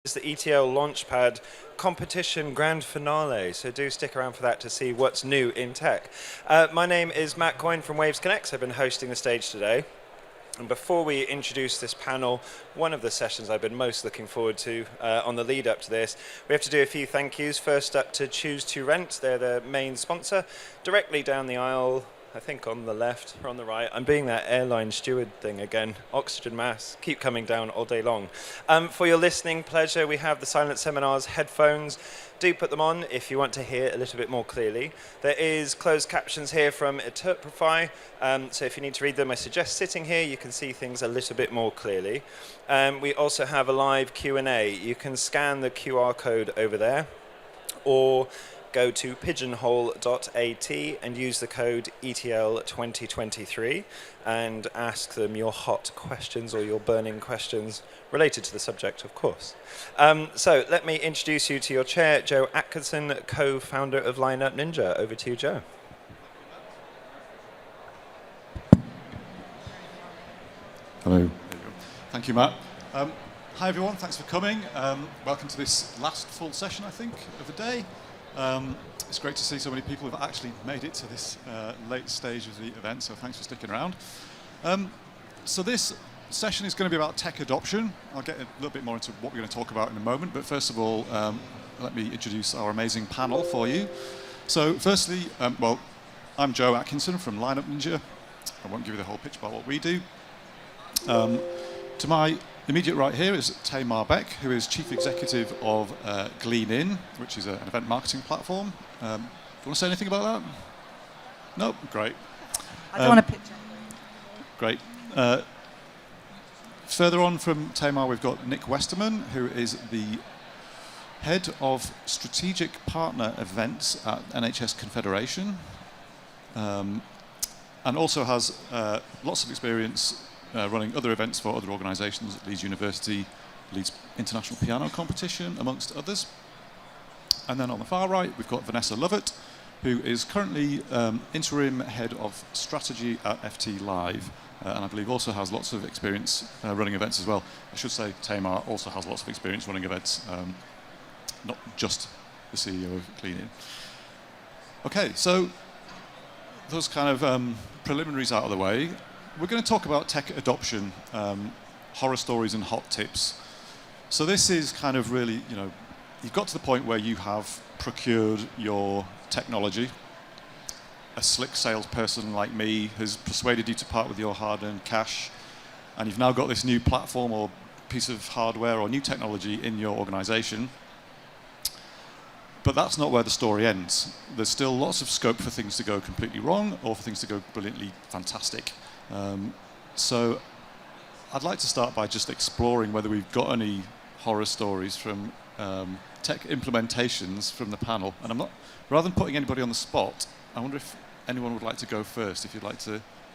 Is the ETL Launchpad competition grand finale, so do stick around for that to see what's new in tech. My name is Matt Coyne from Waves Connects. I've been hosting the stage today. And before we introduce this panel, one of the sessions I've been most looking forward to on the lead up to this, we have to do a few thank yous. First up to Choose to Rent, they're the main sponsor. Directly down the aisle, I think on the left or on the right. I'm being that airline steward thing again. Oxygen mask, keep coming down all day long. For your listening pleasure, we have the Silent Seminars headphones. Do put them on if you want to hear a little bit more clearly. There is closed captions here from Interprify, so if you need to read them, I suggest sitting here. You can see things a little bit more clearly. We also have a live Q&A. You can scan the QR code over there, or go to pigeonhole.at and use the code ETL2023 and ask them your hot questions or your burning questions related to the subject, of course. So let me introduce you to your chair, Joe Atkinson, co-founder of Lineup Ninja. Over to you, Joe. Hello. Thank you, Matt. Hi, everyone. Thanks for coming. Welcome to this last full session, I think, of the day. It's great to see so many people who have actually made it to this late stage of the event, so thanks for sticking around. So this session is going to be about tech adoption. I'll get a little bit more into what we're going to talk about in a moment, but first of all, let me introduce our amazing panel for you. So firstly, well, I'm Joe Atkinson from Lineup Ninja. I won't give you the whole pitch about what we do. To my immediate right here is Tamar Beck, who is Chief Executive of Gleanin, which is an event marketing platform. Do you want to say anything about that? No? Great. I don't want a picture. Great. Further on from Tamar, we've got Nick Westerman, who is the Head of Strategic Partner Events at NHS Confederation, and also has lots of experience running other events for other organisations at Leeds University, Leeds International Piano Competition, amongst others. And then on the far right, we've got Vanessa Lovett, who is currently interim head of strategy at FT Live, and I believe also has lots of experience running events as well. I should say Tamar also has lots of experience running events, not just the CEO of Gleanin. Okay, so those kind of preliminaries out of the way. We're going to talk about tech adoption, horror stories and hot tips. So this is kind of really, you've got to the point where you have procured your technology. A slick salesperson like me has persuaded you to part with your hard-earned cash, and you've now got this new platform or piece of hardware or new technology in your organization. But that's not where the story ends. There's still lots of scope for things to go completely wrong or for things to go brilliantly fantastic. So I'd like to start by just exploring whether we've got any horror stories from tech implementations from the panel. And rather than putting anybody on the spot, I wonder if anyone would like to go first. If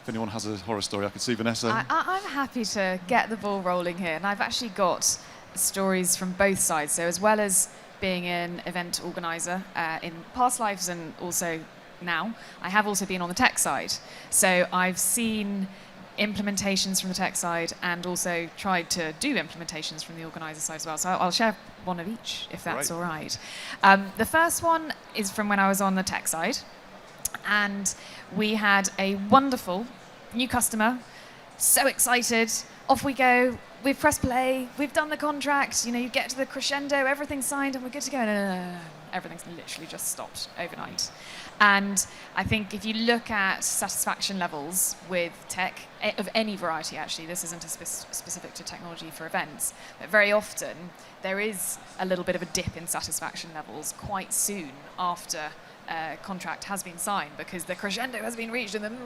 anyone has a horror story, I could see Vanessa. I'm happy to get the ball rolling here, and I've actually got stories from both sides. So as well as being an event organizer in past lives and also now, I have also been on the tech side. So I've seen implementations from the tech side and also tried to do implementations from the organizer side as well. So I'll share one of each, if that's all right. The first one is from when I was on the tech side, and we had a wonderful new customer, so excited, off we go, we've pressed play, we've done the contract, you get to the crescendo, everything's signed and we're good to go. No. Everything's literally just stopped overnight. And I think if you look at satisfaction levels with tech, of any variety actually, this isn't specific to technology for events, but very often there is a little bit of a dip in satisfaction levels quite soon after a contract has been signed, because the crescendo has been reached and then...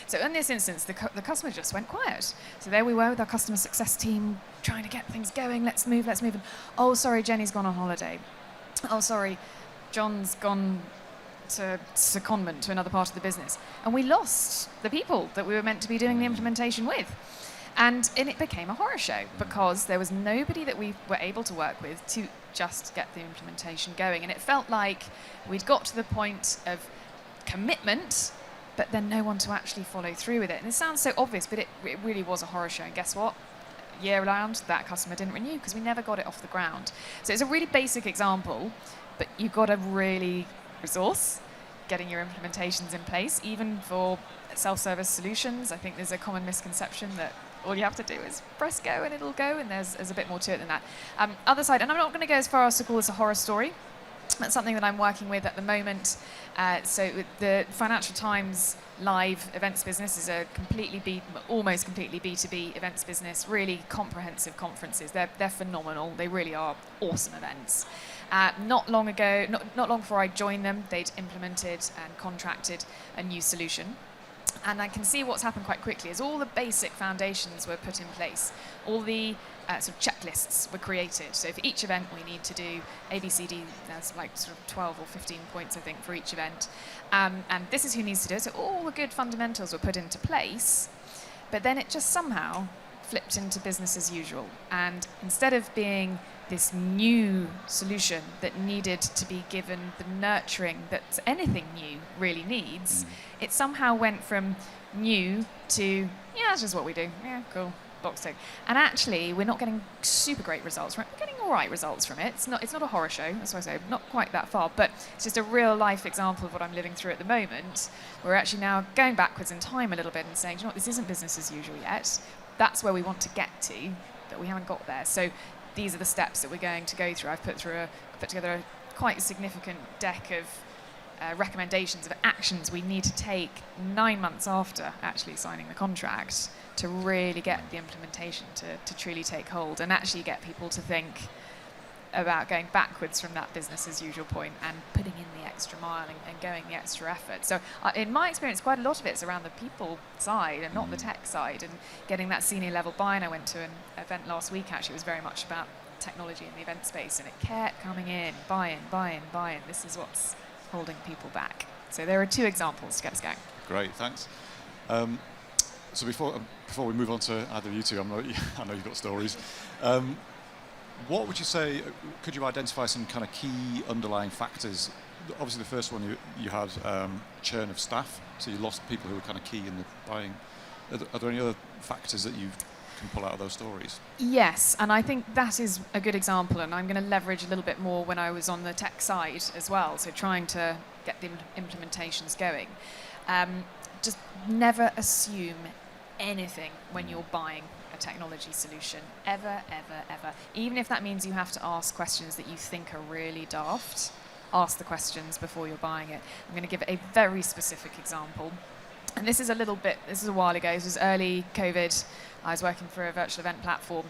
So in this instance, the customer just went quiet. So there we were with our customer success team trying to get things going, let's move. And, oh, sorry, Jenny's gone on holiday. Oh, sorry, John's gone to secondment to another part of the business. And we lost the people that we were meant to be doing the implementation with. And it became a horror show because there was nobody that we were able to work with to just get the implementation going. And it felt like we'd got to the point of commitment, but then no one to actually follow through with it. And it sounds so obvious, but it really was a horror show. And guess what? year round, that customer didn't renew because we never got it off the ground. So it's a really basic example, but you've got to really resource getting your implementations in place, even for self-service solutions. I think there's a common misconception that all you have to do is press go and it'll go, and there's a bit more to it than that. Other side, and I'm not going to go as far as to call this a horror story. That's something that I'm working with at the moment. So the Financial Times live events business is a almost completely B2B events business, really comprehensive conferences. They're phenomenal. They really are awesome events. Not long before I joined them, they'd implemented and contracted a new solution. And I can see what's happened quite quickly is all the basic foundations were put in place. All the sort of checklists were created. So for each event, we need to do A, B, C, D. There's like sort of 12 or 15 points, I think, for each event. And this is who needs to do it. So all the good fundamentals were put into place. But then it just somehow flipped into business as usual. And instead of being this new solution that needed to be given the nurturing that anything new really needs, it somehow went from new to, yeah, that's just what we do. Yeah, cool, box tick. And actually, we're not getting super great results from it. We're getting all right results from it. It's not a horror show, that's why I say not quite that far, but it's just a real life example of what I'm living through at the moment. We're actually now going backwards in time a little bit and saying, you know what, this isn't business as usual yet. That's where we want to get to, but we haven't got there. So these are the steps that we're going to go through. I've put together a quite significant deck of recommendations of actions we need to take 9 months after actually signing the contract to really get the implementation to truly take hold and actually get people to think about going backwards from that business as usual point and putting in the extra mile and going the extra effort. So in my experience, quite a lot of it's around the people side and not the tech side, and getting that senior level buy-in. I went to an event last week, actually. It was very much about technology in the event space, and it kept coming in, buy-in. This is what's holding people back. So there are 2 examples to get us going. Great, thanks. So before we move on to either of you two, I know you've got stories. What would you say, could you identify some kind of key underlying factors? Obviously the first one you had churn of staff, so you lost people who were kind of key in the buying. Are there any other factors that you can pull out of those stories? Yes, and I think that is a good example, and I'm going to leverage a little bit more when I was on the tech side as well, so trying to get the implementations going. Just never assume anything when you're buying a technology solution, ever. Even if that means you have to ask questions that you think are really daft, ask the questions before you're buying it. I'm going to give a very specific example. And this is a while ago, this was early COVID. I was working for a virtual event platform,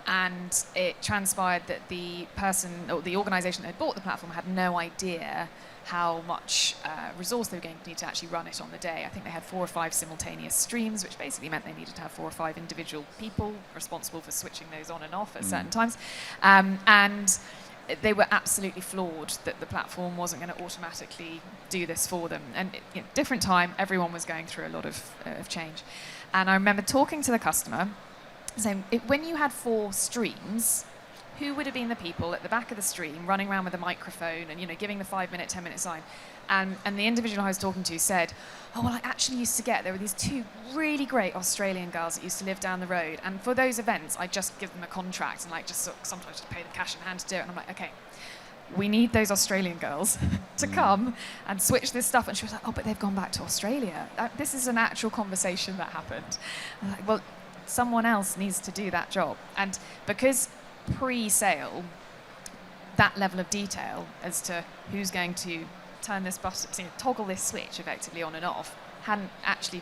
and it transpired that the person, or the organisation that had bought the platform, had no idea how much resource they were going to need to actually run it on the day. I think they had 4 or 5 simultaneous streams, which basically meant they needed to have 4 or 5 individual people responsible for switching those on and off at certain times. And they were absolutely floored that the platform wasn't going to automatically do this for them. And different time, everyone was going through a lot of change. And I remember talking to the customer, saying, when you had 4 streams, who would have been the people at the back of the stream running around with a microphone and giving the 5-minute, 10-minute sign? And the individual I was talking to said, oh, well, I actually used to there were these 2 really great Australian girls that used to live down the road, and for those events, I just give them a contract and sometimes just pay them cash in hand to do it. And I'm like, okay, we need those Australian girls to come and switch this stuff. And she was like, oh, but they've gone back to Australia. This is an actual conversation that happened. I'm like, well, someone else needs to do that job. And because pre-sale, that level of detail as to who's going to turn this button, toggle this switch effectively on and off, hadn't actually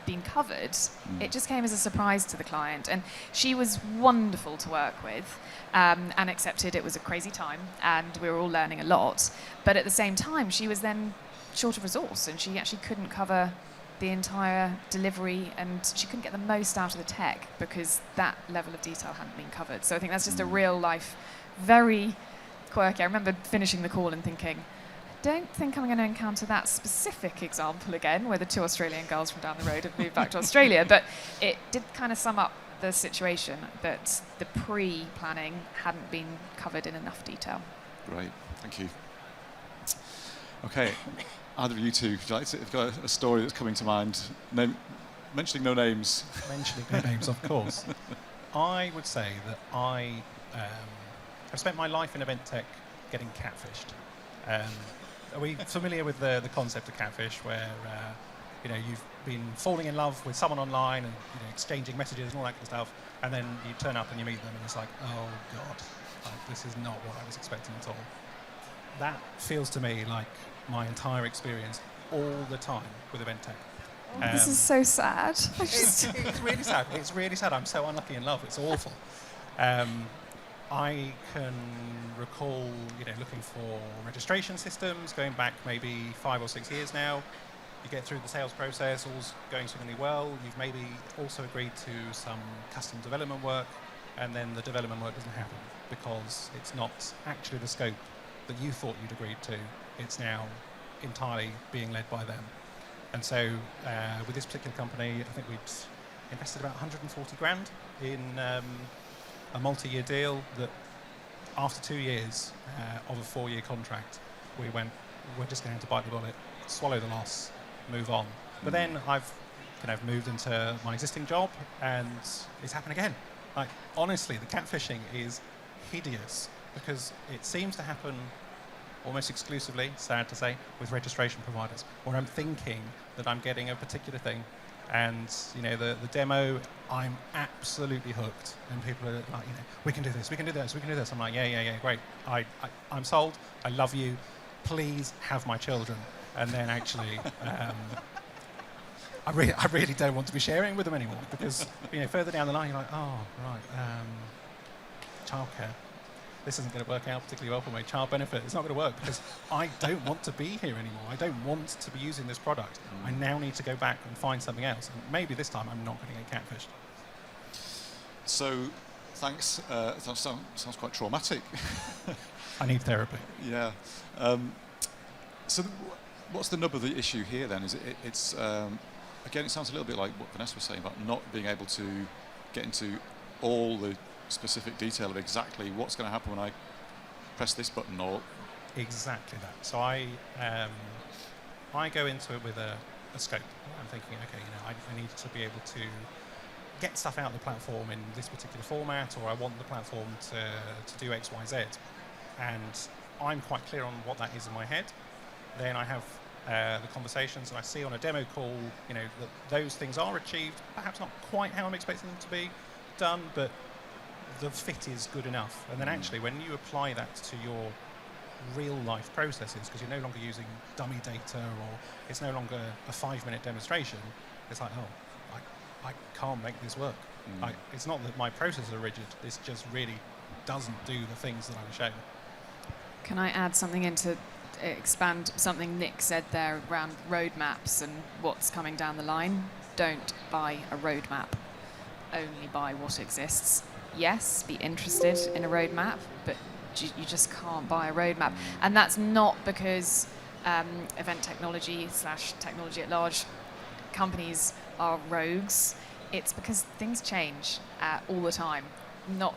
been covered. It just came as a surprise to the client, and she was wonderful to work with, and accepted it was a crazy time and we were all learning a lot, but at the same time she was then short of resource and she actually couldn't cover the entire delivery, and she couldn't get the most out of the tech because that level of detail hadn't been covered. So I think that's just a real life, very quirky. I remember finishing the call and thinking, I don't think I'm going to encounter that specific example again, where the 2 Australian girls from down the road have moved back to Australia. But it did kind of sum up the situation that the pre-planning hadn't been covered in enough detail. Great, thank you. Okay, either of you two, would you like to, if you've got a story that's coming to mind, mentioning no names. Mentioning no names, of course. I would say that I have spent my life in event tech getting catfished. Are we familiar with the concept of catfish, where you've been falling in love with someone online and exchanging messages and all that kind of stuff, and then you turn up and you meet them and it's like, oh god, like, this is not what I was expecting at all. That feels to me like my entire experience all the time with event tech. This is so sad. It's really sad. It's really sad. I'm so unlucky in love. It's awful. I can recall, looking for registration systems going back maybe 5 or 6 years now. You get through the sales process, all's going swimmingly well. You've maybe also agreed to some custom development work, and then the development work doesn't happen because it's not actually the scope that you thought you'd agreed to. It's now entirely being led by them. And so with this particular company, I think we'd invested about 140 grand in a multi-year deal that after 2 years of a 4-year contract, we went, we're just going to bite the bullet, swallow the loss, move on. But then I've kind of moved into my existing job and it's happened again. Like, honestly, the catfishing is hideous because it seems to happen almost exclusively, sad to say, with registration providers, where I'm thinking that I'm getting a particular thing, and the demo, I'm absolutely hooked, and people are like, we can do this, we can do this, we can do this. I'm like, yeah, great. I'm sold. I love you. Please have my children. And then actually, I really don't want to be sharing with them anymore because further down the line you're like, oh right, childcare. This isn't going to work out particularly well for me. Child benefit, it's not going to work because I don't want to be here anymore. I don't want to be using this product. I now need to go back and find something else. And maybe this time I'm not going to get catfished. So, thanks. That sounds quite traumatic. I need therapy. Yeah. So, what's the nub of the issue here then? Is it's again, it sounds a little bit like what Vanessa was saying about not being able to get into all the specific detail of exactly what's going to happen when I press this button or... Exactly that. So I go into it with a scope. I'm thinking, okay, I need to be able to get stuff out of the platform in this particular format, or I want the platform to do X, Y, Z. And I'm quite clear on what that is in my head. Then I have the conversations, and I see on a demo call, that those things are achieved, perhaps not quite how I'm expecting them to be done, but the fit is good enough. And then actually when you apply that to your real life processes, because you're no longer using dummy data or it's no longer a 5-minute demonstration, it's like, oh, I can't make this work. It's not that my processes are rigid, this just really doesn't do the things that I was shown. Can I add something in to expand something Nick said there around roadmaps and what's coming down the line? Don't buy a roadmap. Only buy what exists. Yes, be interested in a roadmap, but you just can't buy a roadmap. And that's not because event technology / technology at large companies are rogues. It's because things change all the time. I'm not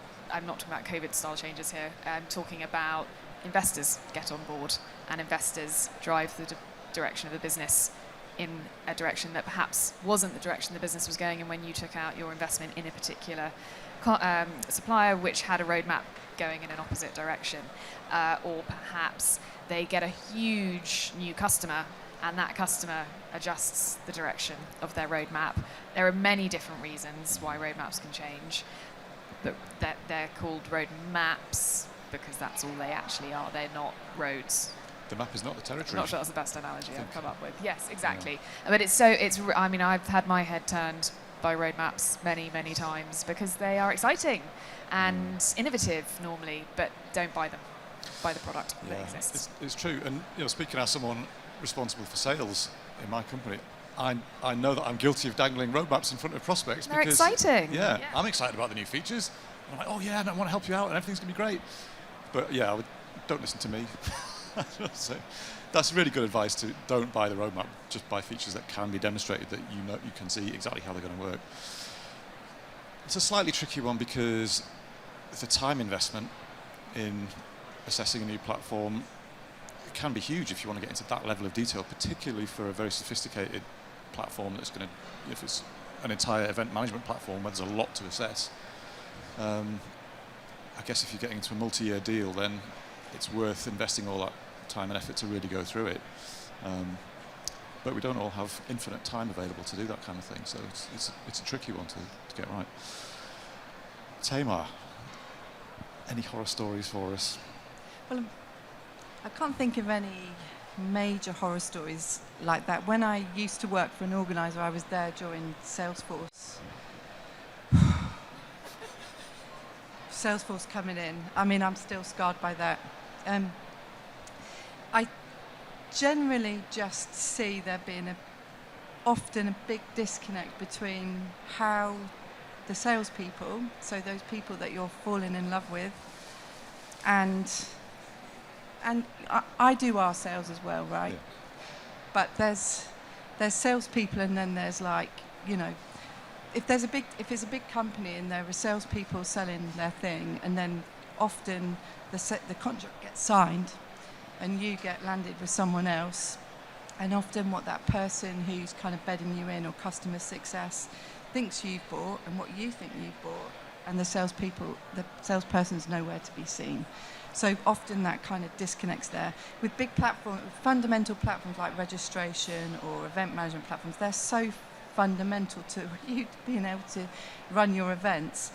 talking about COVID-style changes here. I'm talking about investors get on board and investors drive the direction of the business in a direction that perhaps wasn't the direction the business was going in when you took out your investment in a particular supplier which had a roadmap going in an opposite direction. Or perhaps they get a huge new customer and that customer adjusts the direction of their roadmap. There are many different reasons why roadmaps can change, but they're called roadmaps because that's all they actually are. They're not roads. The map is not the territory. I'm not sure that's the best analogy I've come up with. Yes, exactly. Yeah. But I mean, I've had my head turned by roadmaps many, many times because they are exciting and innovative normally, but don't buy them. Buy the product that exists. It's true. And speaking as someone responsible for sales in my company, I know that I'm guilty of dangling roadmaps in front of prospects. They're because, exciting. Yeah, I'm excited about the new features. And I'm like, oh yeah, I want to help you out and everything's going to be great. But yeah, don't listen to me. So that's really good advice to don't buy the roadmap, just buy features that can be demonstrated that you can see exactly how they're going to work. It's a slightly tricky one because the time investment in assessing a new platform can be huge if you want to get into that level of detail, particularly for a very sophisticated platform that's going to, if it's an entire event management platform where there's a lot to assess. I guess if you're getting into a multi-year deal, then it's worth investing all that time and effort to really go through it. But we don't all have infinite time available to do that kind of thing, so it's a tricky one to get right. Tamar, any horror stories for us? Well, I can't think of any major horror stories like that. When I used to work for an organiser, I was there during Salesforce. Salesforce coming in. I mean, I'm still scarred by that. I generally just see there being often a big disconnect between how the salespeople, so those people that you're falling in love with, and I do our sales as well, right? Yeah. But there's salespeople, and then there's like, you know, if it's a big company and there are salespeople selling their thing, and then often the contract gets signed, and you get landed with someone else, and often what that person who's kind of bedding you in, or customer success, thinks you've bought and what you think you've bought, and the salesperson's nowhere to be seen. So often that kind of disconnects there. With big platforms, fundamental platforms like registration or event management platforms, they're so fundamental to you being able to run your events.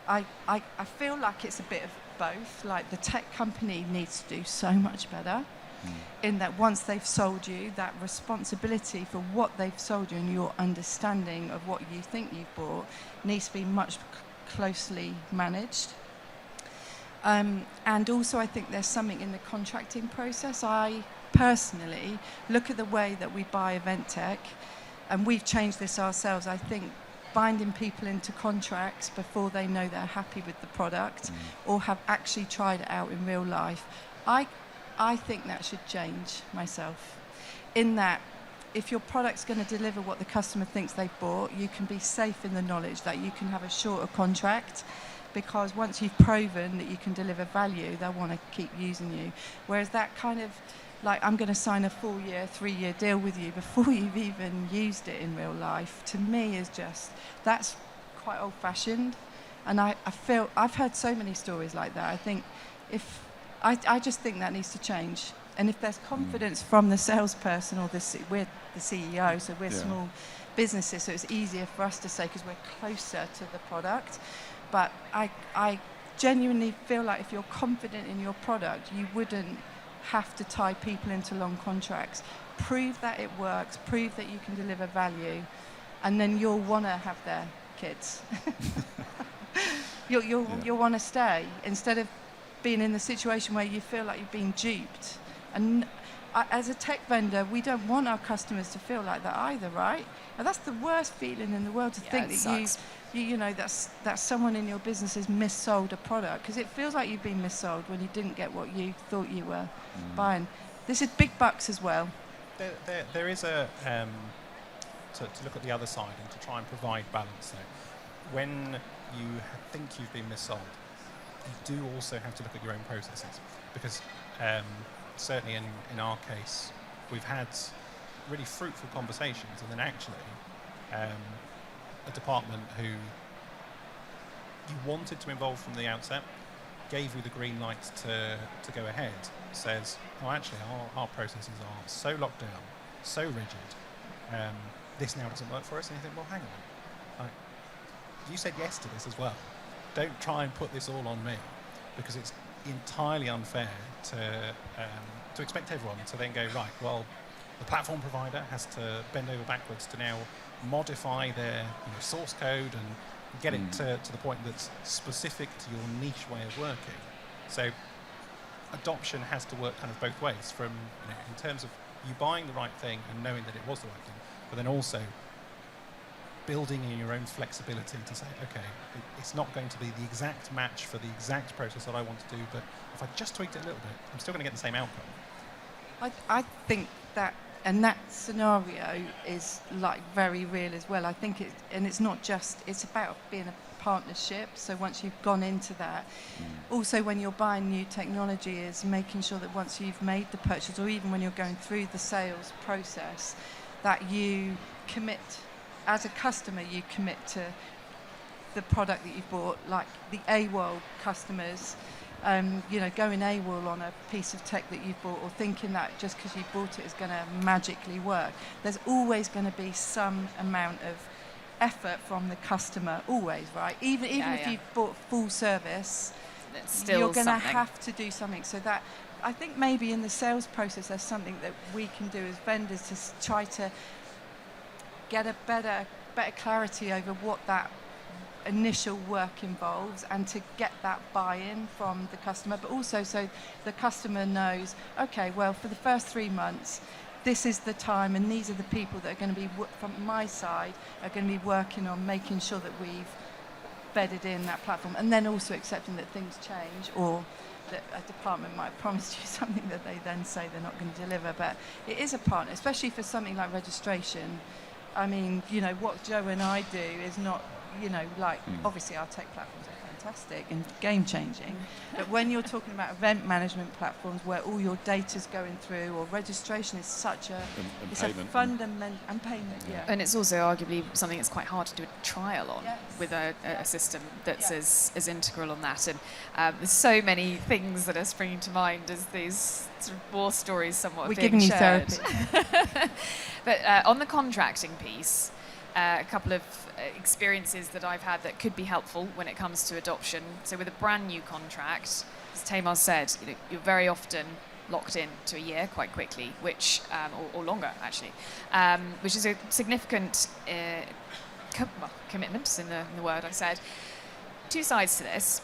I feel like it's a bit of both. Like, the tech company needs to do so much better in that once they've sold you, that responsibility for what they've sold you and your understanding of what you think you've bought needs to be much closely managed. And also I think there's something in the contracting process. I personally look at the way that we buy event tech, and we've changed this ourselves. I think binding people into contracts before they know they're happy with the product or have actually tried it out in real life, I think that should change myself. In that, if your product's going to deliver what the customer thinks they've bought, you can be safe in the knowledge that you can have a shorter contract, because once you've proven that you can deliver value, they'll want to keep using you. Whereas that kind of, like, I'm going to sign a 3-year deal with you before you've even used it in real life, to me is just, that's quite old-fashioned. And I feel, I've heard so many stories like that. I think I just think that needs to change. And if there's confidence from the salesperson, or we're the CEO, so we're small businesses, so it's easier for us to say because we're closer to the product. But I genuinely feel like if you're confident in your product, you wouldn't have to tie people into long contracts. Prove that it works, prove that you can deliver value, and then you'll want to have their kids. You'll want to stay, instead of being in the situation where you feel like you're being duped. And as a tech vendor, we don't want our customers to feel like that either, right? And that's the worst feeling in the world, to think that you know that someone in your business has missold a product, because it feels like you've been missold when you didn't get what you thought you were buying. This is big bucks as well. There is a to look at the other side and to try and provide balance there. When you think you've been missold, you do also have to look at your own processes, because certainly in our case, we've had really fruitful conversations, and then actually a department who you wanted to involve from the outset, gave you the green light to go ahead, says, oh, actually our processes are so locked down, so rigid, this now doesn't work for us. And you think, well, hang on, like, you said yes to this as well. Don't try and put this all on me, because it's entirely unfair to expect everyone to then go, right, well, the platform provider has to bend over backwards to now modify their source code and get it to the point that's specific to your niche way of working. So adoption has to work kind of both ways, from in terms of you buying the right thing and knowing that it was the right thing, but then also building in your own flexibility to say, okay, it's not going to be the exact match for the exact process that I want to do, but if I just tweaked it a little bit, I'm still going to get the same outcome. I think that, and that scenario is like very real as well. I think it's not just, it's about being a partnership. So once you've gone into that, also when you're buying new technology, is making sure that once you've made the purchase, or even when you're going through the sales process, that you commit, as a customer, you commit to the product that you've bought, like the AWOL customers, going AWOL on a piece of tech that you've bought, or thinking that just because you bought it is going to magically work. There's always going to be some amount of effort from the customer, always, right? Even if you've bought full service, it's still you're going to something. have to do something. So that, I think maybe in the sales process there's something that we can do as vendors to try to get a better clarity over what that initial work involves, and to get that buy-in from the customer, but also so the customer knows, okay, well, for the first 3 months, this is the time, and these are the people that are going to be, from my side, are going to be working on making sure that we've bedded in that platform, and then also accepting that things change, or that a department might have promised you something that they then say they're not going to deliver. But it is a partner, especially for something like registration. I mean, what Joe and I do is not, obviously our tech platforms are fantastic and game-changing, but when you're talking about event management platforms where all your data's going through, or registration is such a, it's a fundamental, and payment, And it's also arguably something that's quite hard to do a trial on with a system that's as integral on that. And there's so many things that are springing to mind as these sort of war stories somewhat We're being giving you shared. therapy. But on the contracting piece, a couple of experiences that I've had that could be helpful when it comes to adoption. So with a brand new contract, as Tamar said, you're very often locked in to a year quite quickly, which or longer actually, which is a significant commitment in the word I said. Two sides to this.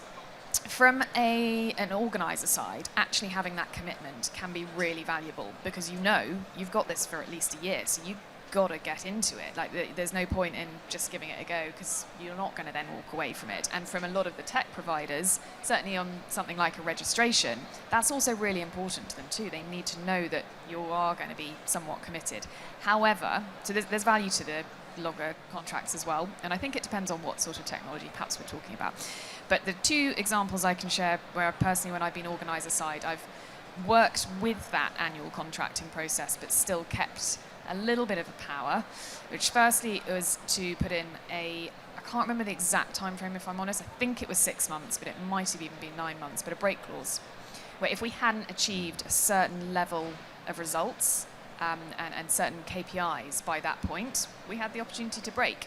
From an organizer side, actually having that commitment can be really valuable, because you've got this for at least a year, so you've got to get into it. Like, there's no point in just giving it a go, because you're not going to then walk away from it. And from a lot of the tech providers, certainly on something like a registration, that's also really important to them too. They need to know that you are going to be somewhat committed. However, so there's value to the longer contracts as well, and I think it depends on what sort of technology perhaps we're talking about. But the two examples I can share where personally, when I've been organizer side, I've worked with that annual contracting process but still kept a little bit of a power, which firstly was to put in I can't remember the exact time frame if I'm honest, I think it was 6 months, but it might have even been 9 months, but a break clause, where if we hadn't achieved a certain level of results and certain KPIs by that point, we had the opportunity to break.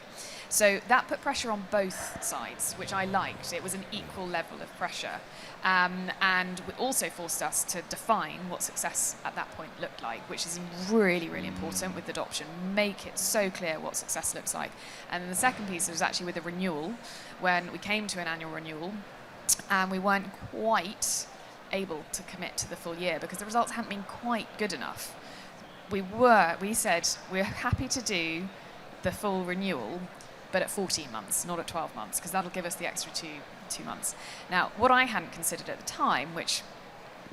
So that put pressure on both sides, which I liked. It was an equal level of pressure. And it also forced us to define what success at that point looked like, which is really, really important with adoption. Make it so clear what success looks like. And then the second piece was actually with the renewal, when we came to an annual renewal, and we weren't quite able to commit to the full year because the results hadn't been quite good enough. We said we're happy to do the full renewal, but at 14 months, not at 12 months, because that'll give us the extra two months. Now, what I hadn't considered at the time, which,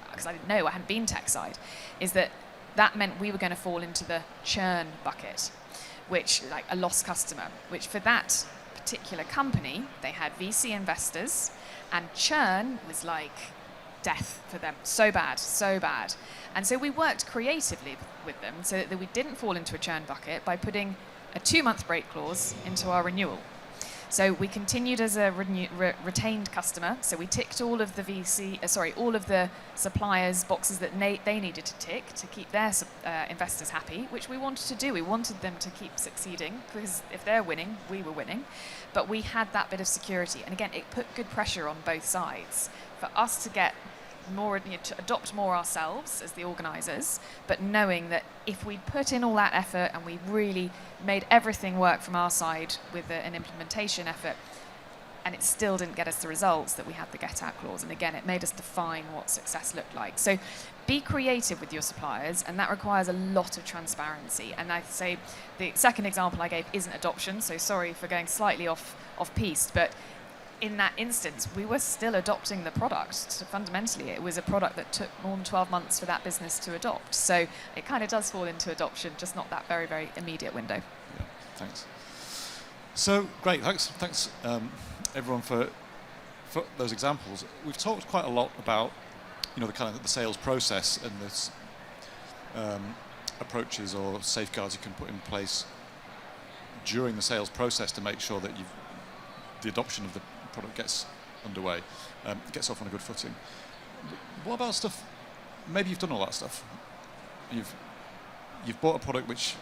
because I didn't know, I hadn't been tech side, is that meant we were going to fall into the churn bucket, which, like a lost customer, which for that particular company, they had VC investors, and churn was like death for them. So bad, so bad. And so we worked creatively with them so that we didn't fall into a churn bucket by putting a 2-month break clause into our renewal. So we continued as a retained customer. So we ticked all of the all of the suppliers' boxes that they needed to tick to keep their investors happy, which we wanted to do. We wanted them to keep succeeding, because if they're winning, we were winning. But we had that bit of security. And again, it put good pressure on both sides for us to get more, to adopt more ourselves as the organisers, but knowing that if we put in all that effort and we really made everything work from our side with an implementation effort, and it still didn't get us the results, that we had the get out clause. And again, it made us define what success looked like. So be creative with your suppliers, and that requires a lot of transparency. And I'd say the second example I gave isn't adoption, so sorry for going slightly off piste, but in that instance, we were still adopting the product. So fundamentally, it was a product that took more than 12 months for that business to adopt. So it kind of does fall into adoption, just not that very, very immediate window. Yeah, thanks. So great, thanks everyone for those examples. We've talked quite a lot about, the kind of the sales process and this approaches or safeguards you can put in place during the sales process to make sure that the adoption of the product gets underway, gets off on a good footing. What about stuff? Maybe you've done all that stuff. You've bought a product which,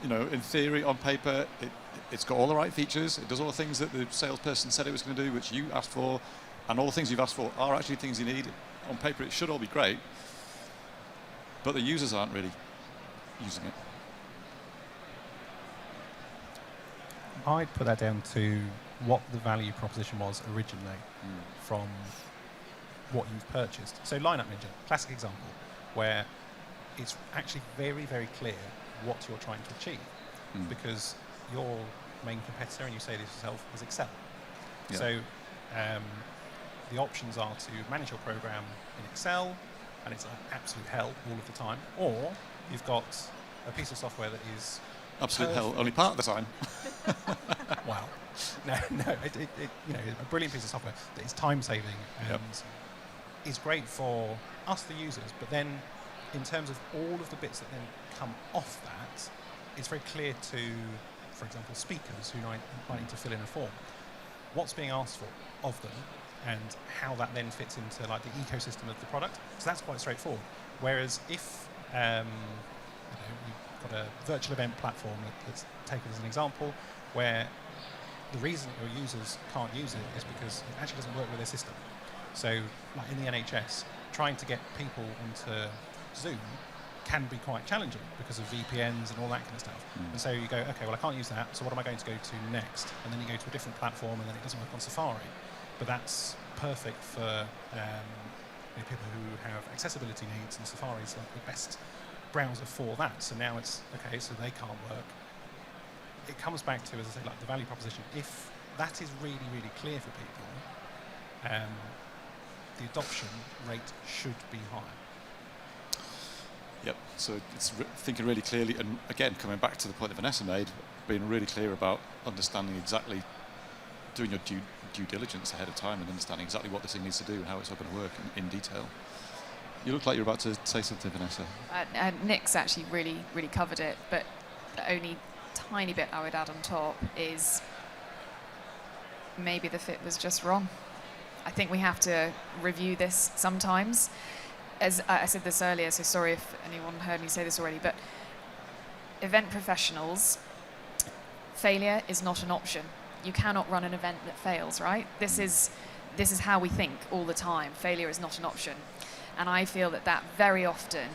in theory, on paper, it's got all the right features. It does all the things that the salesperson said it was going to do, which you asked for, and all the things you've asked for are actually things you need. On paper, it should all be great, but the users aren't really using it. I'd put that down to what the value proposition was originally from what you've purchased. So Lineup Ninja, classic example, where it's actually very, very clear what you're trying to achieve, because your main competitor, and you say this yourself, is Excel. Yeah. So the options are to manage your program in Excel, and it's an absolute hell all of the time, or you've got a piece of software that is Absolute hell, only part of the time. wow. No, a brilliant piece of software that is time-saving and is great for us, the users, but then in terms of all of the bits that then come off that, it's very clear to, for example, speakers who might need to fill in a form, what's being asked for of them and how that then fits into like the ecosystem of the product. So that's quite straightforward. Whereas if you've got a virtual event platform, let's take it as an example, where the reason your users can't use it is because it actually doesn't work with their system. So like in the NHS, trying to get people onto Zoom can be quite challenging because of VPNs and all that kind of stuff. And so you go, okay, well I can't use that, so what am I going to go to next? And then you go to a different platform and then it doesn't work on Safari. But that's perfect for people who have accessibility needs, and Safari is like the best browser for that. So now it's, okay, so they can't work. It comes back to, as I say, like the value proposition. If that is really, really clear for people, the adoption rate should be higher. Yep, so it's thinking really clearly, and again, coming back to the point that Vanessa made, being really clear about understanding exactly, doing your due diligence ahead of time and understanding exactly what this thing needs to do and how it's all going to work in detail. You look like you're about to say something, Vanessa. Nick's actually really, really covered it, but the only tiny bit I would add on top is maybe the fit was just wrong. I think we have to review this sometimes. As I said this earlier, so sorry if anyone heard me say this already, but event professionals, failure is not an option. You cannot run an event that fails, right? This is how we think all the time. Failure is not an option. And I feel that very often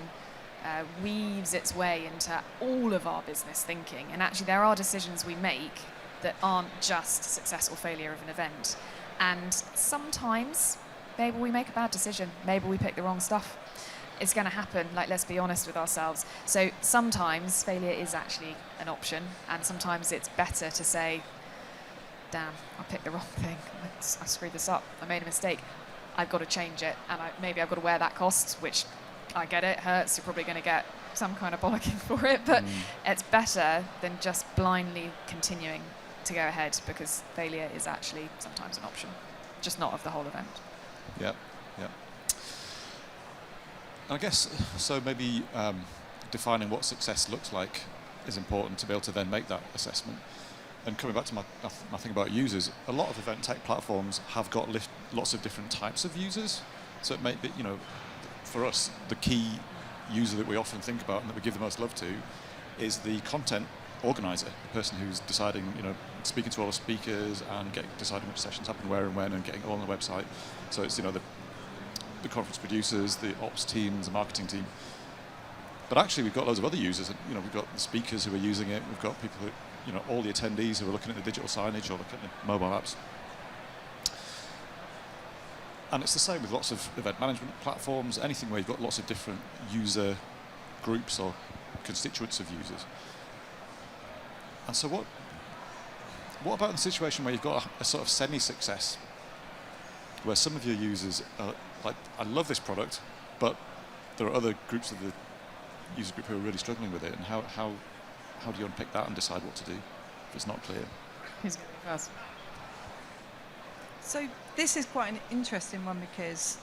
weaves its way into all of our business thinking. And actually there are decisions we make that aren't just success or failure of an event. And sometimes maybe we make a bad decision. Maybe we pick the wrong stuff. It's going to happen, like, let's be honest with ourselves. So sometimes failure is actually an option, and sometimes it's better to say, damn, I picked the wrong thing. I screwed this up. I made a mistake. I've got to change it, and maybe I've got to wear that cost, which I get it, hurts. You're probably going to get some kind of bollocking for it, but it's better than just blindly continuing to go ahead, because failure is actually sometimes an option, just not of the whole event. Yeah. I guess, so maybe defining what success looks like is important to be able to then make that assessment. And coming back to my thing about users, a lot of event tech platforms have got lots of different types of users. So it may be, for us, the key user that we often think about and that we give the most love to is the content organizer, the person who's deciding, speaking to all the speakers and deciding which sessions happen where and when and getting it all on the website. So it's, the conference producers, the ops teams, the marketing team. But actually we've got loads of other users. We've got the speakers who are using it. We've got people who, all the attendees who are looking at the digital signage or looking at the mobile apps. And it's the same with lots of event management platforms, anything where you've got lots of different user groups or constituents of users. And so what about the situation where you've got a sort of semi-success, where some of your users are like, I love this product, but there are other groups of the user group who are really struggling with it, and how do you unpick that and decide what to do if it's not clear? Who's going to be first? So this is quite an interesting one, because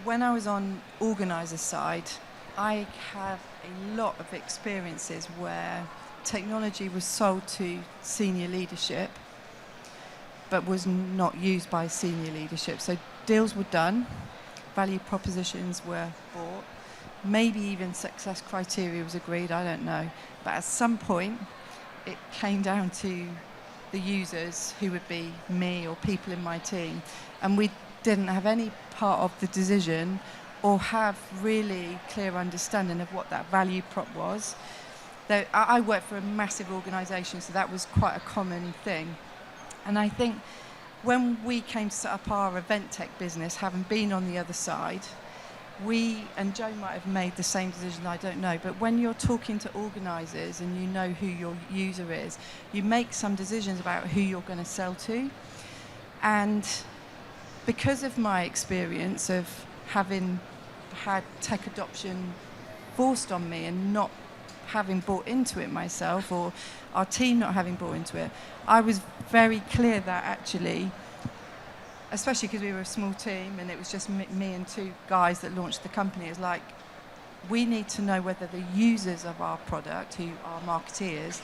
when I was on organizer side, I have a lot of experiences where technology was sold to senior leadership but was not used by senior leadership. So deals were done, value propositions were bought, maybe even success criteria was agreed, I don't know. But at some point, it came down to the users, who would be me or people in my team, and we didn't have any part of the decision or have really clear understanding of what that value prop was. Though I work for a massive organisation, so that was quite a common thing. And I think when we came to set up our event tech business, having been on the other side, we, and Joe might have made the same decision, I don't know, but when you're talking to organisers and you know who your user is, you make some decisions about who you're going to sell to. And because of my experience of having had tech adoption forced on me and not having bought into it myself, or our team not having bought into it, I was very clear that actually, especially because we were a small team and it was just me and two guys that launched the company, it's like, we need to know whether the users of our product, who are marketeers,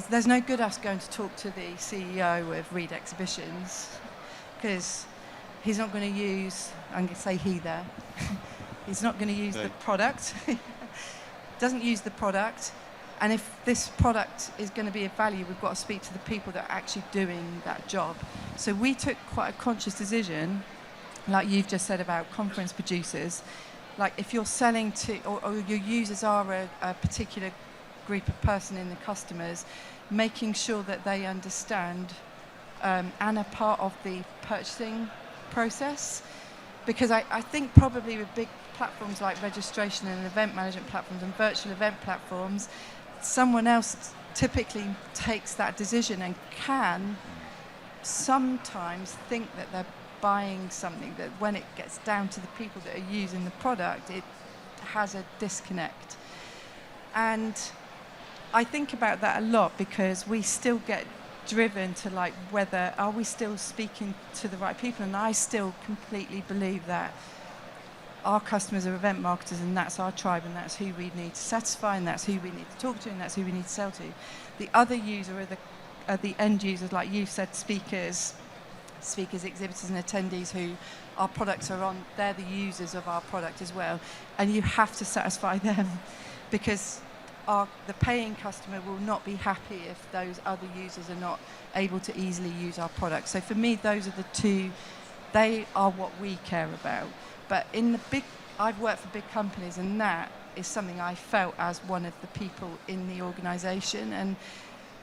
there's no good us going to talk to the CEO of Reed Exhibitions, because he's not going to use, I'm going to say he there, he's not going to use the product, doesn't use the product, and if this product is going to be of value, we've got to speak to the people that are actually doing that job. So we took quite a conscious decision, like you've just said about conference producers, like if you're selling to, or your users are a particular group of person in the customers, making sure that they understand and are part of the purchasing process. Because I think probably with big platforms like registration and event management platforms and virtual event platforms, someone else typically takes that decision and can sometimes think that they're buying something that when it gets down to the people that are using the product, it has a disconnect. And I think about that a lot because we still get driven to like whether are we still speaking to the right people, and I still completely believe that our customers are event marketers and that's our tribe and that's who we need to satisfy and that's who we need to talk to and that's who we need to sell to. The other user are the end users, like you said, speakers, exhibitors and attendees who our products are on. They're the users of our product as well, and you have to satisfy them because the paying customer will not be happy if those other users are not able to easily use our product. So for me, those are the two, they are what we care about. But I've worked for big companies, and that is something I felt as one of the people in the organisation. And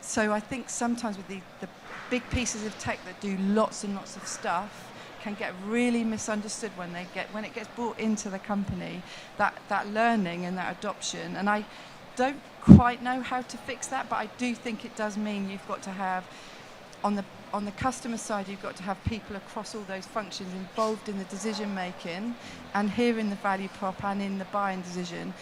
so I think sometimes with the big pieces of tech that do lots and lots of stuff can get really misunderstood when it gets brought into the company, that learning and that adoption. And I don't quite know how to fix that, but I do think it does mean you've got to have, on the customer side, you've got to have people across all those functions involved in the decision making and hearing the value prop and in the buying decision.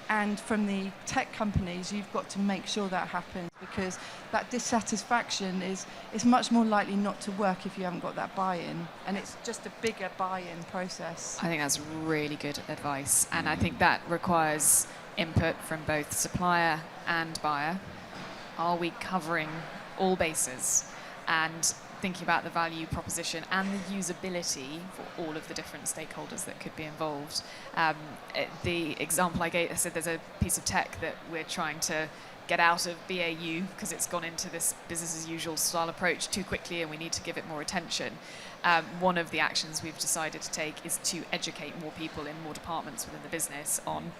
And from the tech companies, you've got to make sure that happens, because that dissatisfaction is much more likely not to work if you haven't got that buy-in, and it's just a bigger buy-in process. I think that's really good advice, and I think that requires input from both supplier and buyer. Are we covering all bases and thinking about the value proposition and the usability for all of the different stakeholders that could be involved? The example I gave, I said there's a piece of tech that we're trying to get out of BAU because it's gone into this business as usual style approach too quickly and we need to give it more attention. One of the actions we've decided to take is to educate more people in more departments within the business on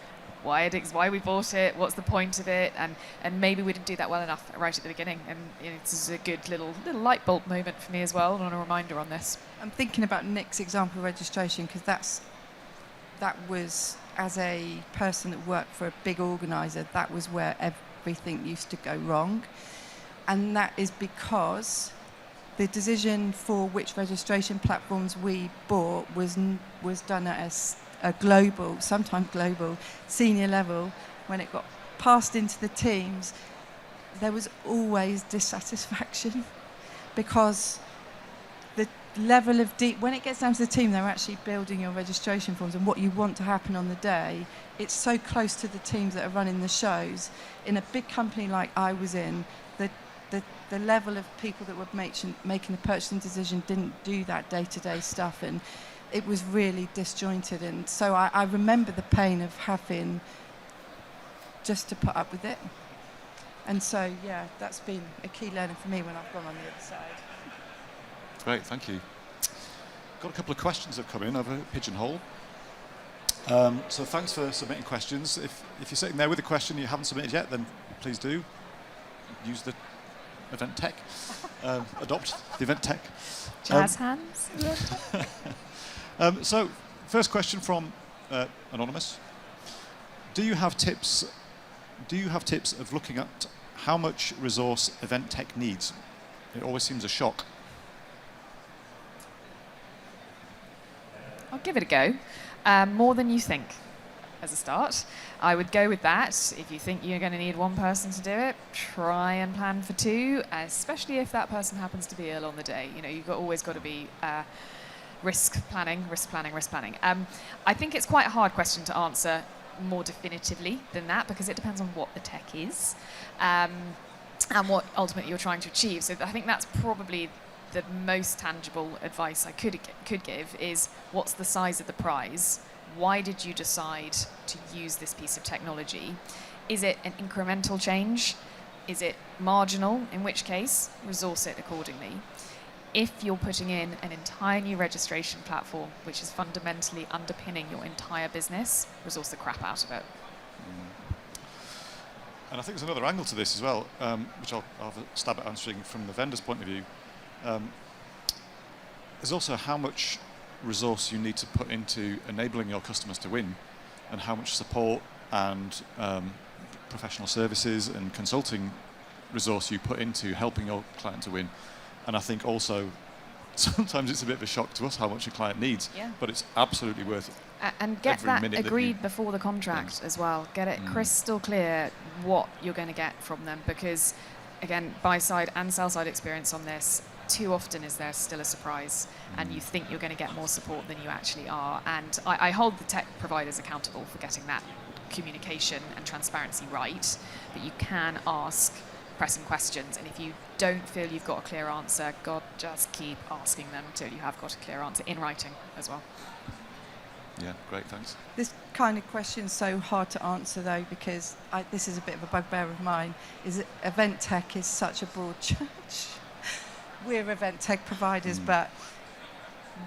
why we bought it, what's the point of it, and maybe we didn't do that well enough right at the beginning. And this is a good little light bulb moment for me as well, and a reminder on this. I'm thinking about Nick's example of registration, because that was, as a person that worked for a big organiser, that was where everything used to go wrong. And that is because the decision for which registration platforms we bought was done at a global, sometimes global, senior level. When it got passed into the teams, there was always dissatisfaction because the level of when it gets down to the team, they're actually building your registration forms and what you want to happen on the day. It's so close to the teams that are running the shows. In a big company like I was in, the the level of people that were making the purchasing decision didn't do that day-to-day stuff, and it was really disjointed. And so I remember the pain of having just to put up with it. And so, yeah, that's been a key learning for me when I've gone on the other side. Great, thank you. Got a couple of questions that have come in over Pigeonhole. So thanks for submitting questions. If you're sitting there with a question you haven't submitted yet, then please do use the event tech. Adopt the event tech. Jazz hands. So, first question from Anonymous. Do you have tips of looking at how much resource event tech needs? It always seems a shock. I'll give it a go. More than you think, as a start. I would go with that. If you think you're going to need one person to do it, try and plan for two, especially if that person happens to be ill on the day. You know, you've always got to be risk planning. I think it's quite a hard question to answer more definitively than that, because it depends on what the tech is and what ultimately you're trying to achieve. So I think that's probably the most tangible advice I could give is, what's the size of the prize? Why did you decide to use this piece of technology? Is it an incremental change? Is it marginal? In which case, resource it accordingly. If you're putting in an entire new registration platform, which is fundamentally underpinning your entire business, resource the crap out of it. And I think there's another angle to this as well, which I'll have a stab at answering from the vendor's point of view. There's also how much resource you need to put into enabling your customers to win, and how much support and professional services and consulting resource you put into helping your client to win. And I think also sometimes it's a bit of a shock to us how much a client needs, but it's absolutely worth it. And get that agreed before the contract as well. Get it crystal clear what you're going to get from them, because again, buy side and sell side experience on this, too often is there still a surprise, and you think you're going to get more support than you actually are. And I hold the tech providers accountable for getting that communication and transparency right, but you can ask pressing questions, and if you don't feel you've got a clear answer, God, just keep asking them until you have got a clear answer in writing as well. Yeah, great, thanks. This kind of question is so hard to answer, though, because this is a bit of a bugbear of mine, is that event tech is such a broad church. We're event tech providers, but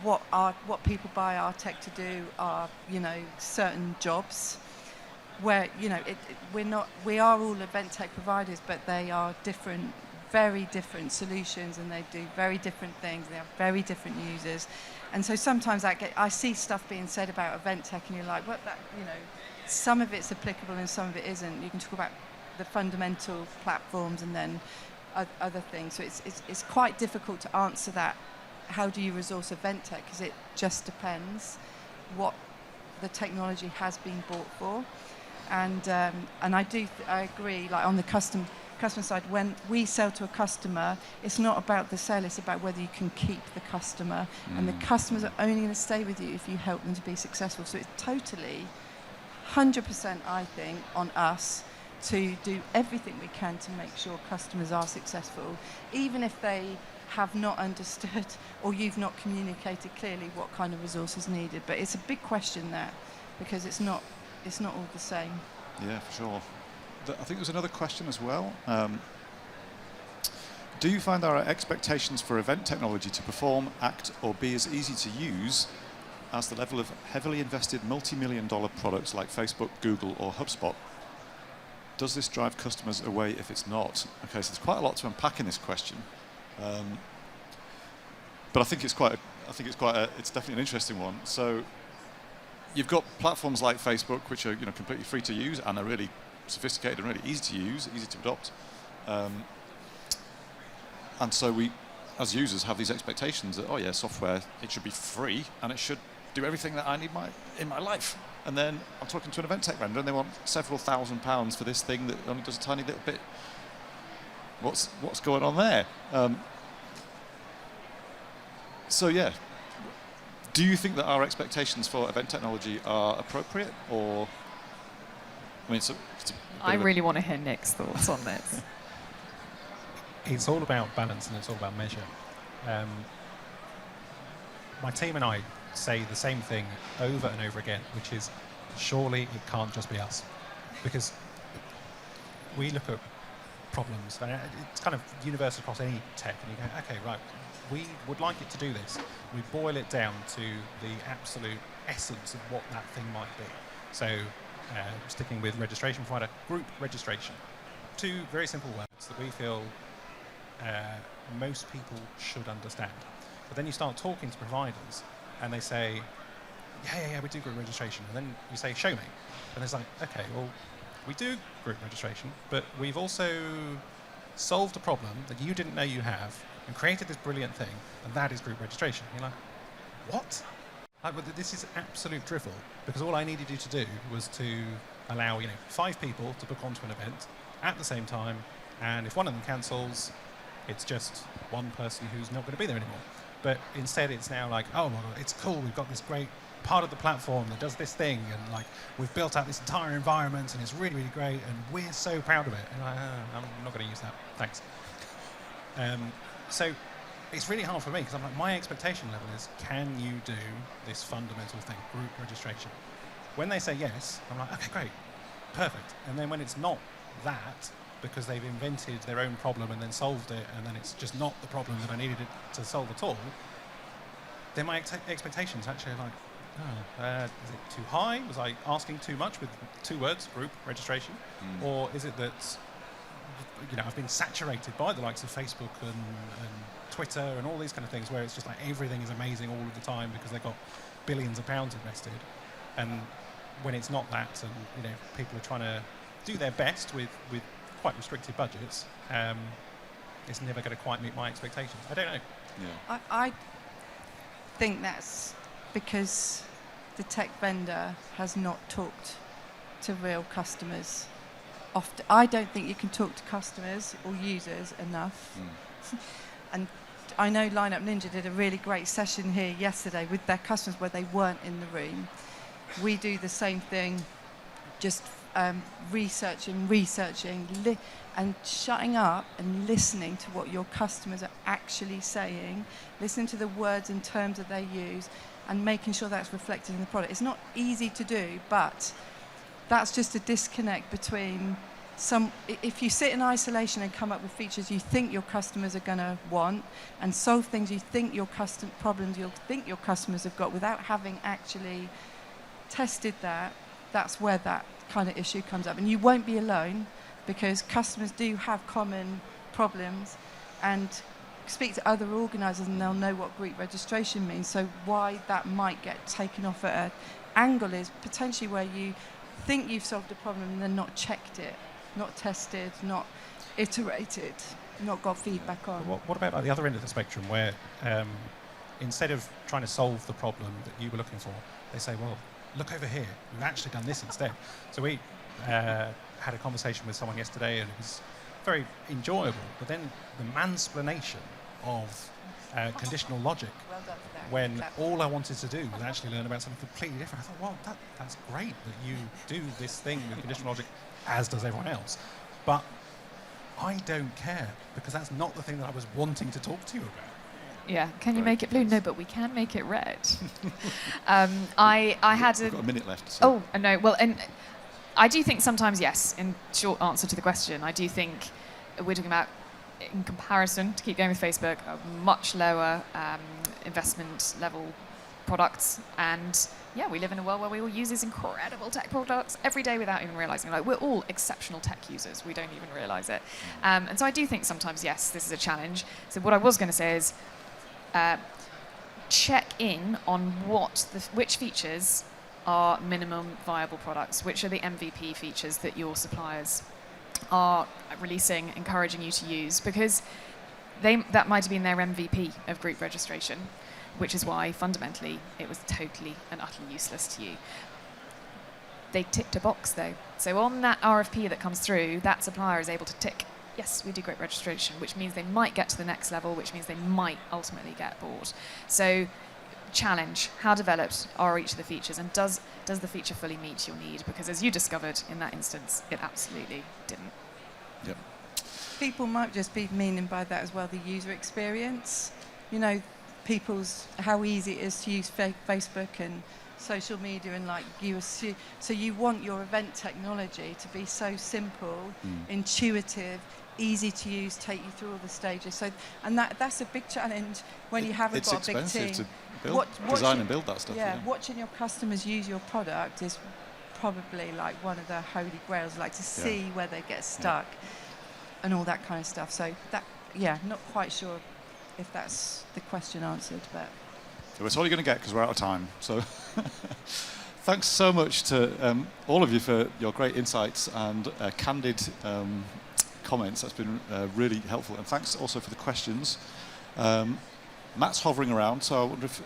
what people buy our tech to do are, certain jobs where, we are all event tech providers, but they are different, very different solutions, and they do very different things. They have very different users. And so sometimes I see stuff being said about event tech, and you're like, some of it's applicable and some of it isn't. You can talk about the fundamental platforms and then other things. So it's quite difficult to answer that. How do you resource event tech? Because it just depends what the technology has been bought for. And I agree. Like on the customer side, when we sell to a customer, it's not about the sale, it's about whether you can keep the customer. And the customers are only going to stay with you if you help them to be successful. So it's totally 100%, I think, on us to do everything we can to make sure customers are successful, even if they have not understood or you've not communicated clearly what kind of resource is needed. But it's a big question there, because it's not all the same. Yeah, for sure. I think there's another question as well. Do you find there are expectations for event technology to perform, act, or be as easy to use as the level of heavily invested multi-million-dollar products like Facebook, Google, or HubSpot? Does this drive customers away if it's not? Okay, so there's quite a lot to unpack in this question, but I think it's definitely an interesting one. So you've got platforms like Facebook, which are completely free to use and are really sophisticated and really easy to use, easy to adopt, and so we, as users, have these expectations that software, it should be free and it should do everything that I need in my life. And then I'm talking to an event tech vendor and they want several £1,000s for this thing that only does a tiny little bit. What's going on there? So yeah, do you think that our expectations for event technology are appropriate, or? I mean, I really want to hear Nick's thoughts on this. it's all about balance and it's all about measure. My team and I say the same thing over and over again, which is surely it can't just be us. Because we look at problems, and it's kind of universal across any tech, and you go, okay, right, we would like it to do this. We boil it down to the absolute essence of what that thing might be. So, sticking with registration provider, group registration. Two very simple words that we feel most people should understand. But then you start talking to providers, and they say, yeah, we do group registration. And then you say, show me. And it's like, okay, well, we do group registration, but we've also solved a problem that you didn't know you have and created this brilliant thing, and that is group registration. You're like, what? This is absolute drivel, because all I needed you to do was to allow 5 people to book onto an event at the same time, and if one of them cancels, it's just one person who's not going to be there anymore. But instead it's now like, oh, well, it's cool, we've got this great part of the platform that does this thing, and like we've built out this entire environment, and it's really, really great, and we're so proud of it. And I'm not going to use that, thanks. So it's really hard for me, because I'm like, my expectation level is, can you do this fundamental thing, group registration? When they say yes, I'm like, okay, great, perfect. And then when it's not that, because they've invented their own problem and then solved it, and then it's just not the problem that I needed it to solve at all, then my expectations actually are like, is it too high? Was I asking too much with 2 words, group registration? Or is it that I've been saturated by the likes of Facebook and Twitter and all these kind of things, where it's just like everything is amazing all of the time because they've got billions of pounds invested, and when it's not that, and people are trying to do their best with quite restricted budgets, it's never going to quite meet my expectations. I don't know. Yeah. I think that's because the tech vendor has not talked to real customers often. I don't think you can talk to customers or users enough. And I know Lineup Ninja did a really great session here yesterday with their customers where they weren't in the room. We do the same thing, just researching, and shutting up and listening to what your customers are actually saying, listening to the words and terms that they use, and making sure that's reflected in the product. It's not easy to do, but that's just a disconnect between if you sit in isolation and come up with features you think your customers are going to want, and solve things you think problems you think your customers have got without having actually tested that, that's where that kind of issue comes up. And you won't be alone, because customers do have common problems, and speak to other organisers and they'll know what group registration means. So why that might get taken off at an angle is potentially where you think you've solved a problem and then not checked it, not tested, not iterated, not got feedback on. What about the other end of the spectrum, where instead of trying to solve the problem that you were looking for, they say, well, look over here, we've actually done this instead. So we had a conversation with someone yesterday, and it was very enjoyable, but then the mansplanation of conditional logic, Well done for that. when all I wanted to do was actually learn about something completely different. I thought, well, that's great that you do this thing with conditional logic, as does everyone else. But I don't care, because that's not the thing that I was wanting to talk to you about. Yeah, can you make it blue? No, but we can make it red. I had We've got a minute left. So. Oh, no, well, and I do think sometimes, yes, in short answer to the question, I do think we're talking about, in comparison, to keep going with Facebook, a much lower investment level products. And yeah, we live in a world where we all use these incredible tech products every day without even realizing. Like, we're all exceptional tech users. We don't even realize it. And so I do think sometimes, yes, this is a challenge. So what I was going to say is check in on which features are minimum viable products, which are the MVP features that your suppliers are releasing, encouraging you to use, because that might have been their MVP of group registration, which is why fundamentally it was totally and utterly useless to you. They ticked a box though. So on that RFP that comes through, that supplier is able to tick, yes, we do group registration, which means they might get to the next level, which means they might ultimately get bought. So challenge, how developed are each of the features, and does the feature fully meet your need? Because as you discovered in that instance, it absolutely didn't. Yep. people might just be meaning by that as well the user experience. You know, how easy it is to use Facebook and social media, and like so you want your event technology to be so simple, intuitive, easy to use, take you through all the stages. So, and that's a big challenge when you haven't got a big team. It's expensive to design and build that stuff. Yeah, watching your customers use your product is probably like one of the holy grails, like to see where they get stuck and all that kind of stuff. So that, not quite sure if that's the question answered, but that's all you're going to get because we're out of time. So thanks so much to all of you for your great insights and candid comments. That's been really helpful, and thanks also for the questions. Matt's hovering around, so I wonder if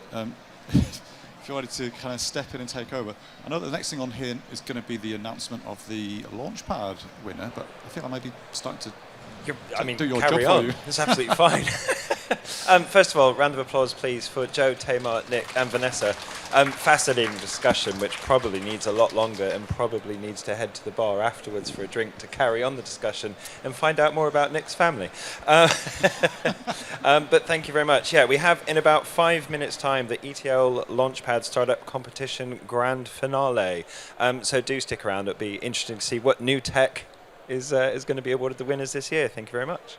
if you wanted to kind of step in and take over. I know that the next thing on here is going to be the announcement of the Launchpad winner, but I think I may be starting to do your carry job on. for you. It's absolutely fine. First of all, round of applause, please, for Joe, Tamar, Nick, and Vanessa. Fascinating discussion, which probably needs a lot longer and probably needs to head to the bar afterwards for a drink to carry on the discussion and find out more about Nick's family. But thank you very much. Yeah, we have in about 5 minutes' time the ETL Launchpad Startup Competition Grand Finale. So do stick around. It'll be interesting to see what new tech is going to be awarded the winners this year. Thank you very much.